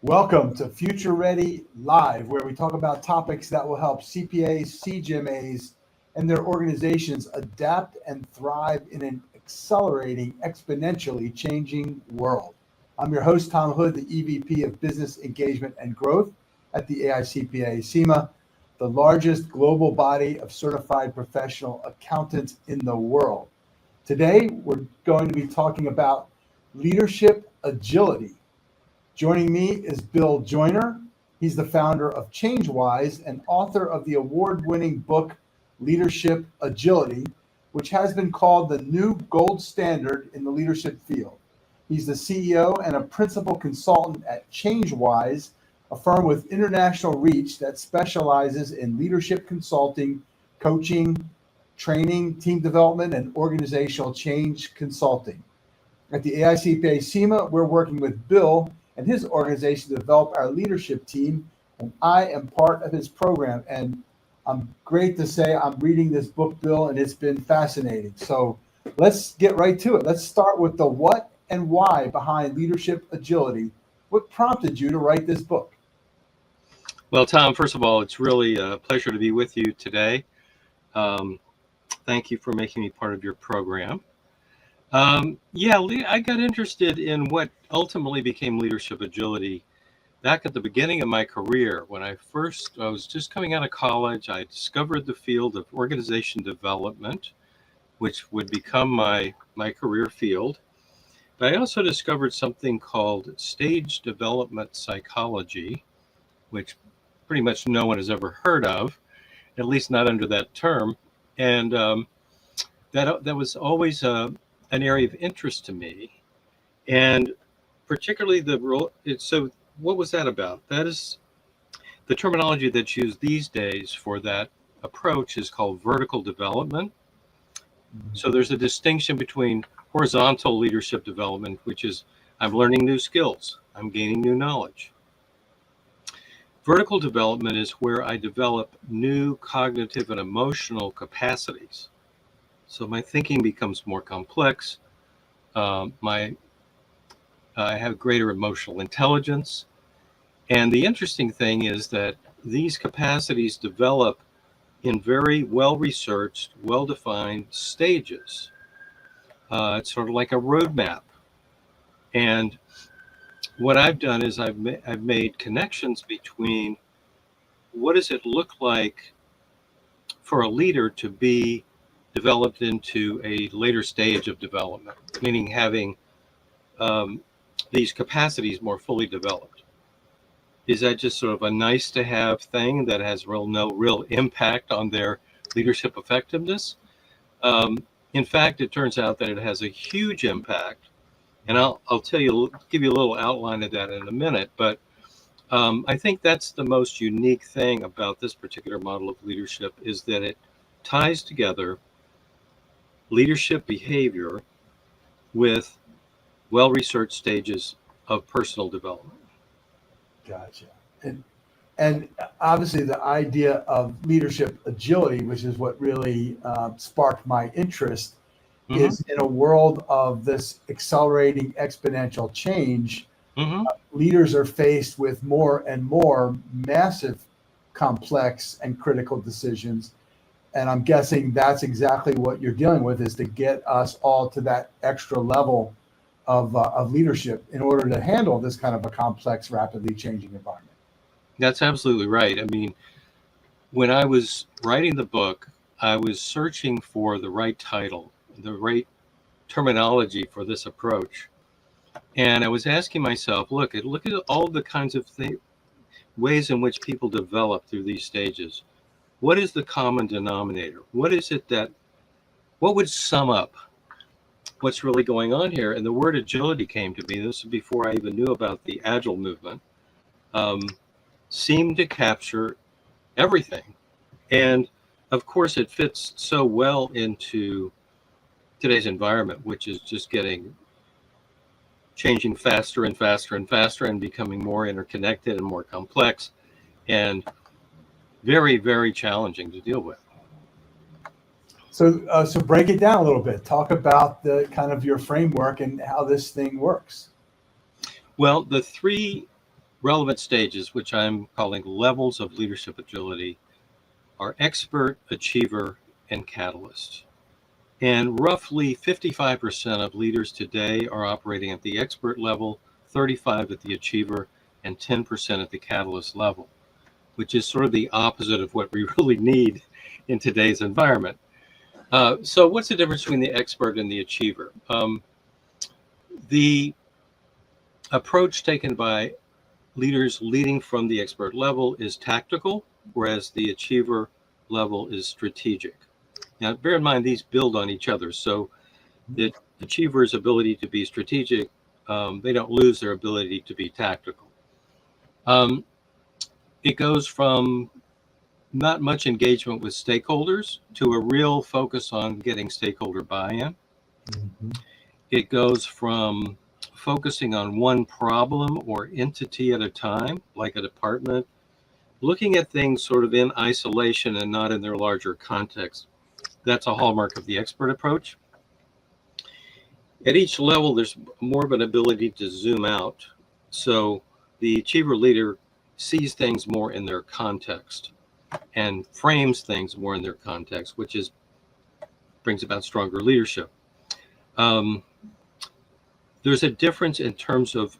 Welcome to Future Ready Live, where we talk about topics that will help CPAs, CGMAs, and their organizations adapt and thrive in an accelerating, exponentially changing world. I'm your host, Tom Hood, the EVP of Business Engagement and Growth at the AICPA CIMA, the largest global body of certified professional accountants in the world. Today, we're going to be talking about leadership agility. Joining me is Bill Joyner. He's the founder of ChangeWise and author of the award-winning book, Leadership Agility, which has been called the new gold standard in the leadership field. He's the CEO and a principal consultant at ChangeWise, a firm with international reach that specializes in leadership consulting, coaching, training, team development, and organizational change consulting. At the AICPA CIMA, we're working with Bill and his organization to develop our leadership team, and I am part of his program. And I'm great to say I'm reading this book, Bill, and it's been fascinating. So let's get right to it. Let's start with the what and why behind leadership agility. What prompted you to write this book? Well, Tom, first of all, it's really a pleasure to be with you today. Thank you for making me part of your program. I got interested in what ultimately became leadership agility back at the beginning of my career. When I was just coming out of college, I discovered the field of organization development, which would become my career field. But I also discovered something called stage development psychology, which pretty much no one has ever heard of, at least not under that term. And that was always an area of interest to me, and particularly the role. So what was that about? That is the terminology that's used these days for that approach is called vertical development. So there's a distinction between horizontal leadership development, which is I'm learning new skills, I'm gaining new knowledge. Vertical development is where I develop new cognitive and emotional capacities. So my thinking becomes more complex. I have greater emotional intelligence. And the interesting thing is that these capacities develop in very well-researched, well-defined stages. It's sort of like a roadmap. And what I've done is I've made connections between what does it look like for a leader to be developed into a later stage of development, meaning having these capacities more fully developed. Is that just sort of a nice to have thing that has no real impact on their leadership effectiveness? In fact, it turns out that it has a huge impact. And I'll give you a little outline of that in a minute. But I think that's the most unique thing about this particular model of leadership is that it ties together leadership behavior with well-researched stages of personal development. Gotcha. And obviously the idea of leadership agility, which is what really sparked my interest, is in a world of this accelerating exponential change, leaders are faced with more and more massive, complex, and critical decisions. And I'm guessing that's exactly what you're dealing with, is to get us all to that extra level of leadership in order to handle this kind of a complex, rapidly changing environment. That's absolutely right. I mean, when I was writing the book, I was searching for the right title, the right terminology for this approach. And I was asking myself, look at all the kinds of ways in which people develop through these stages. What is the common denominator? What would sum up what's really going on here? And the word agility came to me. This was before I even knew about the agile movement. Seemed to capture everything. And of course, it fits so well into today's environment, which is just changing faster and faster and faster and becoming more interconnected and more complex and very, very challenging to deal with. So break it down a little bit. Talk about the kind of your framework and how this thing works. Well, the three relevant stages, which I'm calling levels of leadership agility, are expert, achiever, and catalyst. And roughly 55% of leaders today are operating at the expert level, 35% at the achiever, and 10% at the catalyst level, which is sort of the opposite of what we really need in today's environment. So what's the difference between the expert and the achiever? The approach taken by leaders leading from the expert level is tactical, whereas the achiever level is strategic. Now, bear in mind, these build on each other. So the achiever's ability to be strategic, they don't lose their ability to be tactical. It goes from not much engagement with stakeholders to a real focus on getting stakeholder buy-in. Mm-hmm. It goes from focusing on one problem or entity at a time, like a department, looking at things sort of in isolation and not in their larger context. That's a hallmark of the expert approach. At each level, there's more of an ability to zoom out. So the achiever leader sees things more in their context and frames things more in their context, which brings about stronger leadership. There's a difference in terms of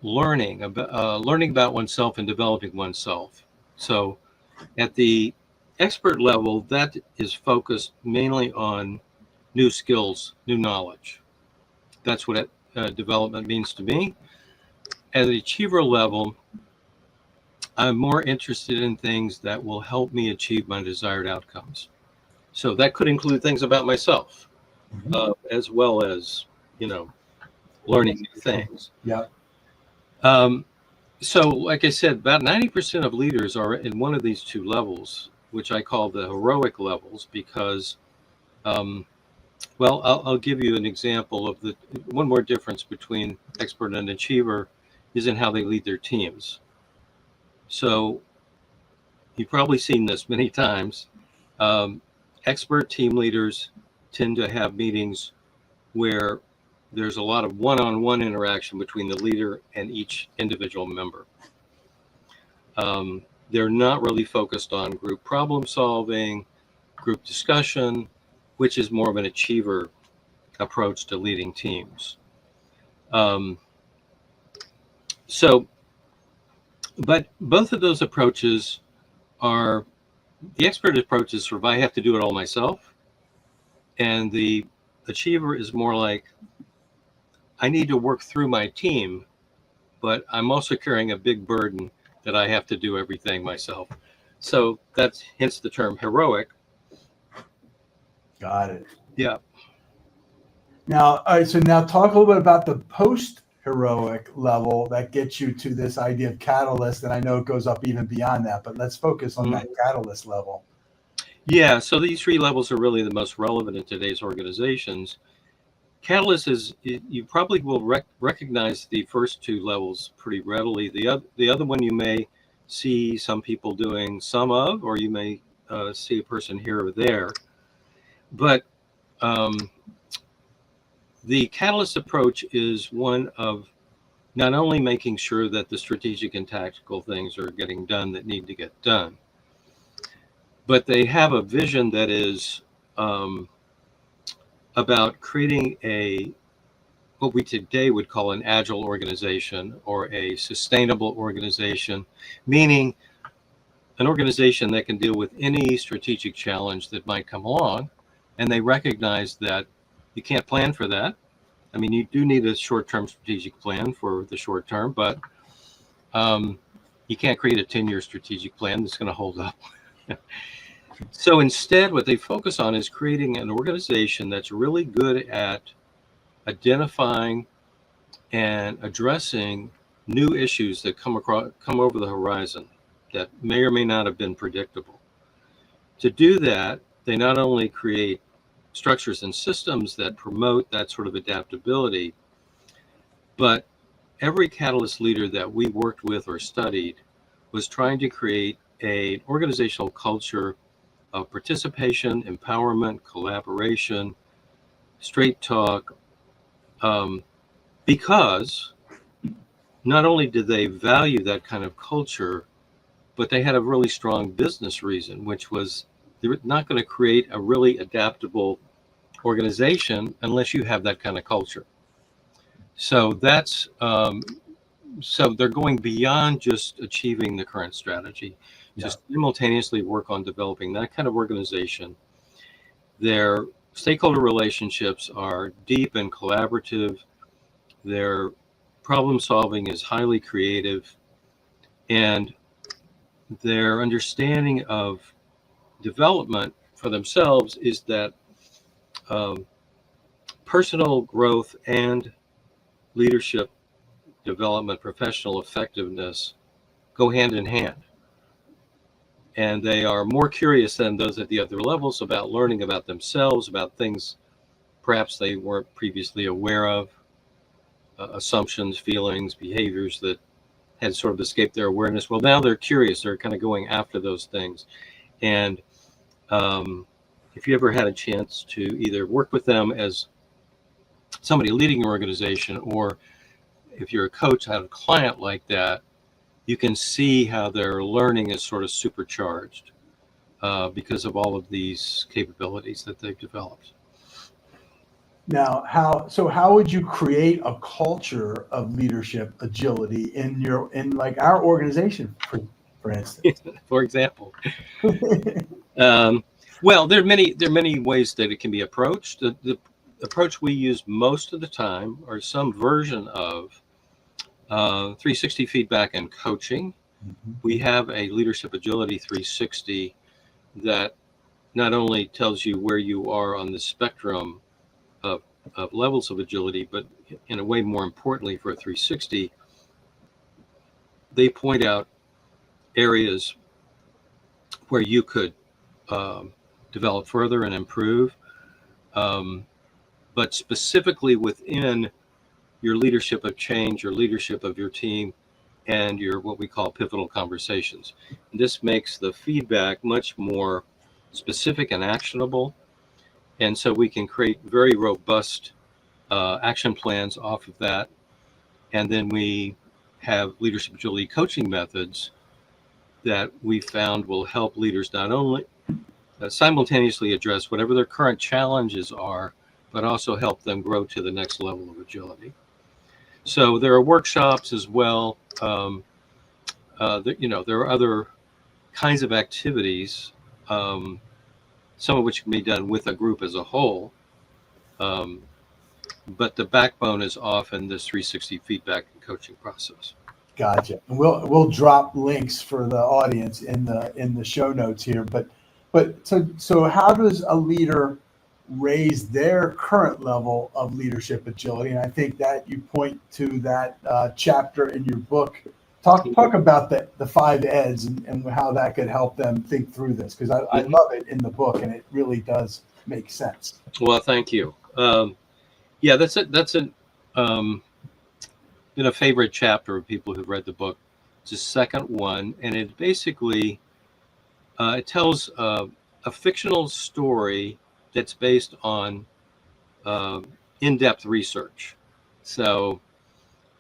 learning about oneself and developing oneself. So at the expert level, that is focused mainly on new skills, new knowledge. That's what development means to me. At the achiever level, I'm more interested in things that will help me achieve my desired outcomes. So that could include things about myself, as well as, learning new things. Yeah. So like I said, about 90% of leaders are in one of these two levels, which I call the heroic levels, because, I'll give you an example of one more difference between expert and achiever is in how they lead their teams. So you've probably seen this many times. Expert team leaders tend to have meetings where there's a lot of one-on-one interaction between the leader and each individual member. They're not really focused on group problem solving, group discussion, which is more of an achiever approach to leading teams. But both of those approaches are, the expert approach is sort of, I have to do it all myself. And the achiever is more like, I need to work through my team, but I'm also carrying a big burden that I have to do everything myself. So that's hence the term heroic. Got it. Yeah. Now, all right. So now talk a little bit about the post-heroic level that gets you to this idea of catalyst. And I know it goes up even beyond that, but let's focus on that catalyst level. Yeah. So these three levels are really the most relevant in today's organizations. Catalyst is, you probably will recognize the first two levels pretty readily. The other one you may see some people doing some of, or you may see a person here or there. But the catalyst approach is one of not only making sure that the strategic and tactical things are getting done that need to get done, but they have a vision that is about creating what we today would call an agile organization or a sustainable organization, meaning an organization that can deal with any strategic challenge that might come along. And they recognize that you can't plan for that. I mean, you do need a short-term strategic plan for the short term, but you can't create a 10-year strategic plan that's going to hold up. So instead, what they focus on is creating an organization that's really good at identifying and addressing new issues that come over the horizon that may or may not have been predictable. To do that, they not only create structures and systems that promote that sort of adaptability, but every Catalyst leader that we worked with or studied was trying to create an organizational culture of participation, empowerment, collaboration, straight talk, because not only did they value that kind of culture, but they had a really strong business reason, which was they're not going to create a really adaptable organization unless you have that kind of culture. So that's so they're going beyond just achieving the current strategy to simultaneously work on developing that kind of organization. Their stakeholder relationships are deep and collaborative. Their problem solving is highly creative, and their understanding of development for themselves is that um, personal growth and leadership development, professional effectiveness go hand in hand. And they are more curious than those at the other levels about learning about themselves, about things perhaps they weren't previously aware of, assumptions, feelings, behaviors that had sort of escaped their awareness. Well, now they're curious. They're kind of going after those things. And if you ever had a chance to either work with them as somebody leading your organization, or if you're a coach, have a client like that, you can see how their learning is sort of supercharged because of all of these capabilities that they've developed. Now, how would you create a culture of leadership agility in like our organization, for instance? For example, well, there are many ways that it can be approached. The approach we use most of the time, or some version of 360 feedback and coaching. Mm-hmm. We have a leadership agility 360 that not only tells you where you are on the spectrum of levels of agility, but in a way more importantly for a 360, they point out areas where you could develop further and improve, but specifically within your leadership of change, your leadership of your team, and your what we call pivotal conversations. And this makes the feedback much more specific and actionable. And so we can create very robust action plans off of that. And then we have leadership agility coaching methods that we found will help leaders not only simultaneously address whatever their current challenges are, but also help them grow to the next level of agility. So there are workshops as well. There are other kinds of activities, some of which can be done with a group as a whole. But the backbone is often this 360 feedback and coaching process. Gotcha. And we'll drop links for the audience in the show notes here. But so how does a leader raise their current level of leadership agility? And I think that you point to that chapter in your book. Talk about the 5 Eds and how that could help them think through this, because I love it in the book and it really does make sense. Well, thank you. Yeah, that's been a favorite chapter of people who've read the book. It's the second one, and it basically it tells a fictional story that's based on in-depth research. So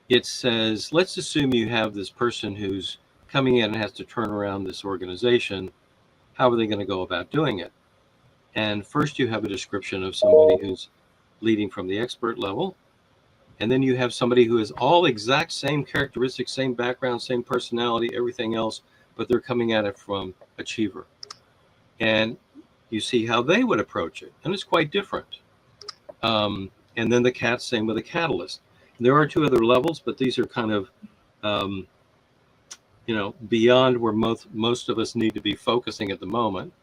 it says, let's assume you have this person who's coming in and has to turn around this organization. How are they going to go about doing it? And first you have a description of somebody who's leading from the expert level. And then you have somebody who has all exact same characteristics, same background, same personality, everything else, but they're coming at it from achiever. And you see how they would approach it. And it's quite different. And then the cat, same with a catalyst. There are 2 other levels, but these are kind of, beyond where most of us need to be focusing at the moment.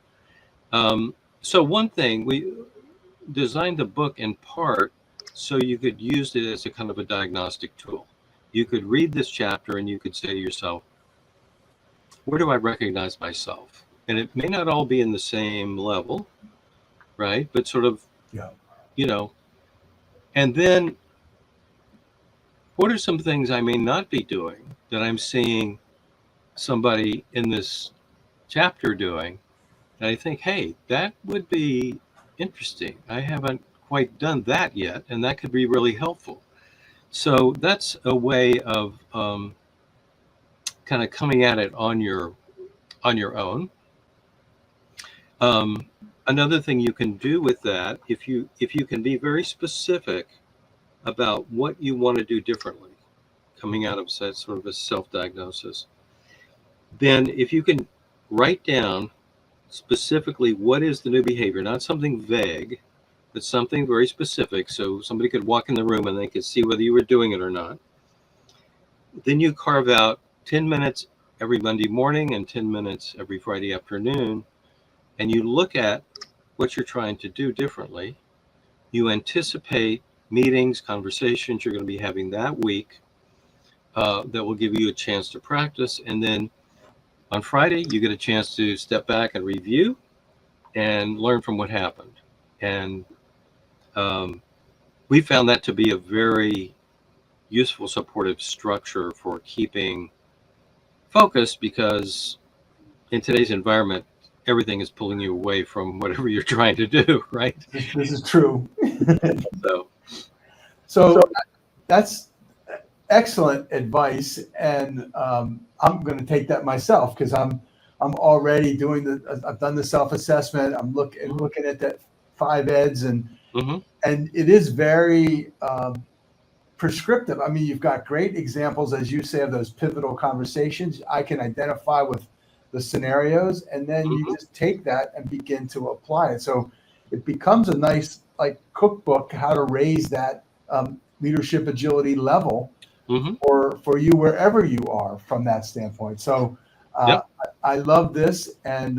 So one thing, we designed the book in part so you could use it as a kind of a diagnostic tool. You could read this chapter and you could say to yourself, where do I recognize myself? And it may not all be in the same level, right? But sort of, and then what are some things I may not be doing that I'm seeing somebody in this chapter doing? And I think, hey, that would be interesting. I haven't quite done that yet, and that could be really helpful. So that's a way of kind of coming at it on your own. Another thing you can do with that, if you can be very specific about what you want to do differently, coming out of sort of a self-diagnosis, then if you can write down specifically what is the new behavior, not something vague, but something very specific, so somebody could walk in the room and they could see whether you were doing it or not. Then you carve out 10 minutes every Monday morning and 10 minutes every Friday afternoon, and you look at what you're trying to do differently. You anticipate meetings, conversations you're going to be having that week that will give you a chance to practice. And then on Friday, you get a chance to step back and review and learn from what happened. And we found that to be a very useful supportive structure for keeping focus, because in today's environment, everything is pulling you away from whatever you're trying to do, right? This is true. So that's excellent advice, and I'm going to take that myself, because I'm already doing I've done the self-assessment. I'm looking at that 5 eds, and it is very prescriptive. I mean, you've got great examples, as you say, of those pivotal conversations. I can identify with the scenarios, and then you just take that and begin to apply it. So it becomes a nice cookbook, how to raise that leadership agility level for you wherever you are from that standpoint. So I love this, and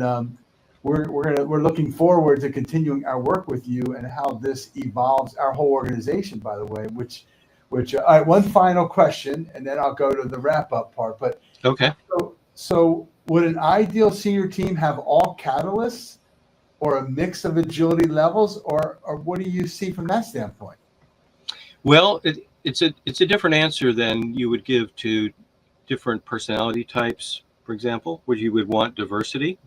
we're looking forward to continuing our work with you and how this evolves our whole organization, by the way, which all right, one final question, and then I'll go to the wrap up part. But okay. So would an ideal senior team have all catalysts or a mix of agility levels, or what do you see from that standpoint? Well, it's a different answer than you would give to different personality types, for example, where you would want diversity.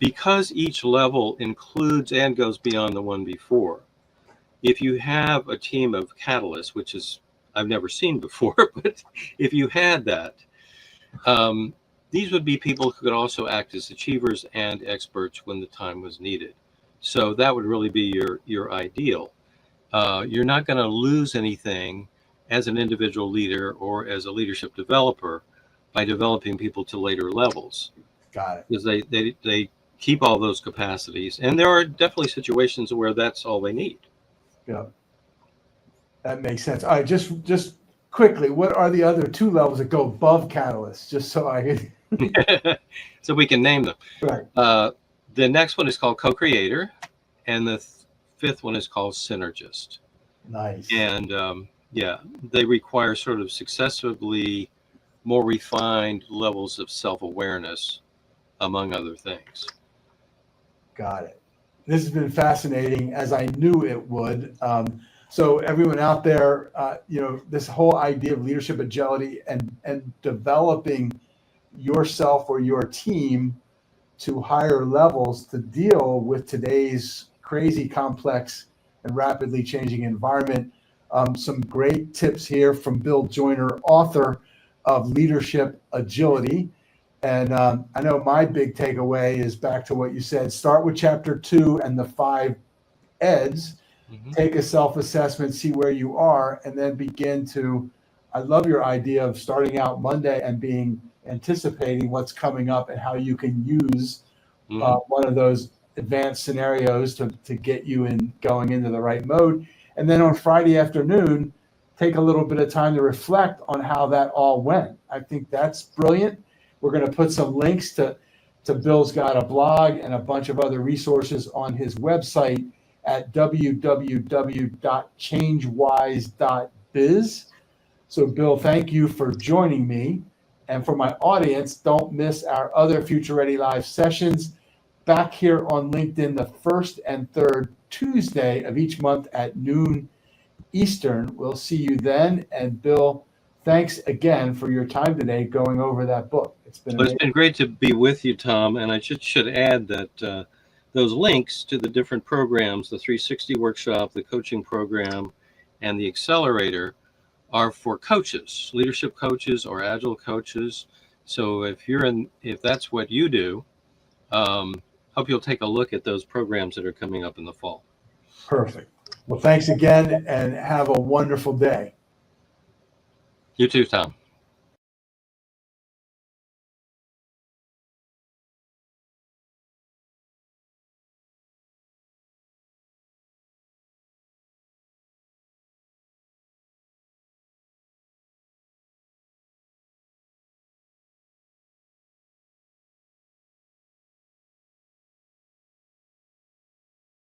Because each level includes and goes beyond the one before. If you have a team of catalysts, which is I've never seen before, but if you had that, these would be people who could also act as achievers and experts when the time was needed. So that would really be your ideal. You're not going to lose anything as an individual leader or as a leadership developer by developing people to later levels. Got it. Because they keep all those capacities, and there are definitely situations where that's all they need. Yeah, that makes sense. All right, just quickly, what are the other 2 levels that go above catalysts? Just so I can. So we can name them. Right. The next one is called co-creator, and the 5th one is called synergist. Nice. And they require sort of successively more refined levels of self-awareness, among other things. Got it. This has been fascinating, as I knew it would. So everyone out there, this whole idea of leadership agility and developing yourself or your team to higher levels to deal with today's crazy, complex, and rapidly changing environment. Some great tips here from Bill Joyner, author of Leadership Agility. And I know my big takeaway is back to what you said. Start with chapter 2 and the 5 eds. Take a self-assessment, see where you are, and then begin to. I love your idea of starting out Monday and anticipating what's coming up and how you can use one of those advanced scenarios to get you going into the right mode. And then on Friday afternoon, take a little bit of time to reflect on how that all went. I think that's brilliant. We're going to put some links to Bill's got a blog and a bunch of other resources on his website at www.changewise.biz. So Bill, thank you for joining me. And for my audience, don't miss our other Future Ready Live sessions back here on LinkedIn the 1st and 3rd Tuesday of each month at noon Eastern. We'll see you then. And Bill, thanks again for your time today going over that book. It's been great to be with you, Tom. And I should add that those links to the different programs, the 360 workshop, the coaching program, and the accelerator are for coaches, leadership coaches or agile coaches. So if that's what you do, hope you'll take a look at those programs that are coming up in the fall. Perfect. Well, thanks again and have a wonderful day. You too, Tom.